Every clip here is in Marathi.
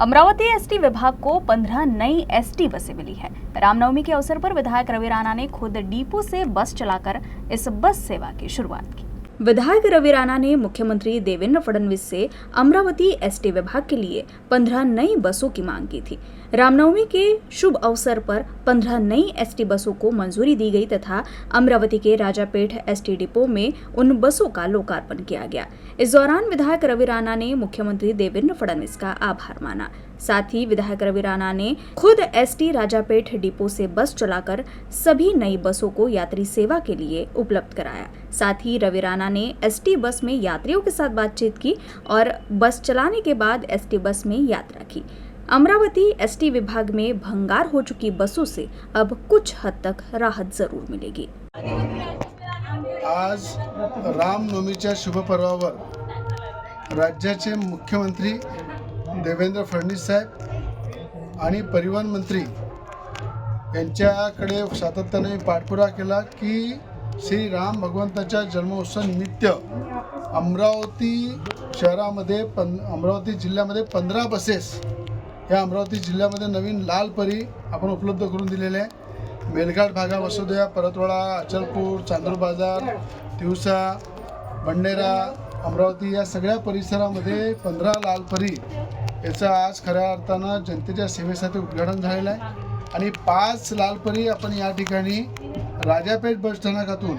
अमरावती एसटी विभाग को 15 नई एसटी बसें मिली है। रामनवमी के अवसर पर विधायक रवि राणा ने खुद डिपो से बस चलाकर इस बस सेवा की शुरुआत की। विधायक रवि राणा ने मुख्यमंत्री देवेंद्र फडणवीस से अमरावती एसटी विभाग के लिए 15 नई बसों की मांग की थी। रामनवमी के शुभ अवसर पर 15 नई एसटी बसों को मंजूरी दी गई तथा अमरावती के राजापेठ एसटी डिपो में उन बसों का लोकार्पण किया गया। इस दौरान विधायक रवि राणा ने मुख्यमंत्री देवेंद्र फडणवीस का आभार माना। साथ ही विधायक रवि राणा ने खुद एसटी राजापेठ डिपो से बस चलाकर सभी नई बसों को यात्री सेवा के लिए उपलब्ध कराया। साथ ही रवि राणा ने एसटी बस में यात्रियों के साथ बातचीत की और बस चलाने के बाद एसटी बस में यात्रा की। अमरावती एसटी विभाग में भंगार हो चुकी बसों से अब कुछ हद तक राहत जरूर मिलेगी। आज रामनवमीच्या शुभपर्वावर राज्याचे मुख्यमंत्री देवेंद्र फडणवीस साहेब आणि परिवहन मंत्री यांच्याकडे सातत्याने पाठपुरावा केला की श्री राम भगवंताच्या जन्मोत्सव निमित्त अमरावती शहरामध्ये अमरावती जिल्ह्यामध्ये 15 बसेस या अमरावती जिल्ह्यामध्ये नवीन लाल परी आपण उपलब्ध करून दिलेले आहे। मेलघाट भागा वसुदेवा परतवाडा अचलपूर चांदूर बाजार तिवसा बंडेरा अमरावती या सगळ्या परिसरामध्ये 15 लाल परी याचं आज खऱ्या अर्थानं जनतेच्या सेवेसाठी उद्घाटन झालेलं आहे आणि 5 लाल परी आपण या ठिकाणी राजापेठ बस स्थानकातून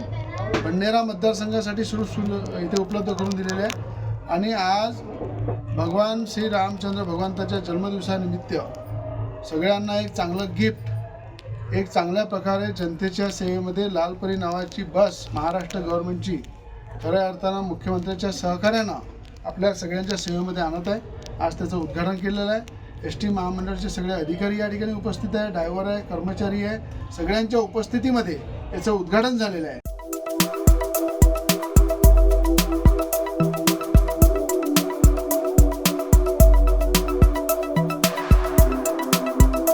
बंडेरा मतदारसंघासाठी इथे उपलब्ध करून दिलेले आहे। आणि आज भगवान श्री रामचंद्र भगवंताच्या जन्मदिवसानिमित्त सगळ्यांना एक चांगलं गिफ्ट एक चांगल्या प्रकारे जनतेच्या सेवेमध्ये लालपरी नावाची बस महाराष्ट्र गव्हर्नमेंटची खऱ्या अर्थानं मुख्यमंत्र्यांच्या सहकार्यानं आपल्या सगळ्यांच्या सेवेमध्ये आणत आहे। आज त्याचं उद्घाटन केलेलं आहे। एस टी महामंडळाचे सगळे अधिकारी या ठिकाणी उपस्थित आहे, ड्रायव्हर आहे, कर्मचारी आहे, सगळ्यांच्या उपस्थितीमध्ये याचं उद्घाटन झालेलं आहे।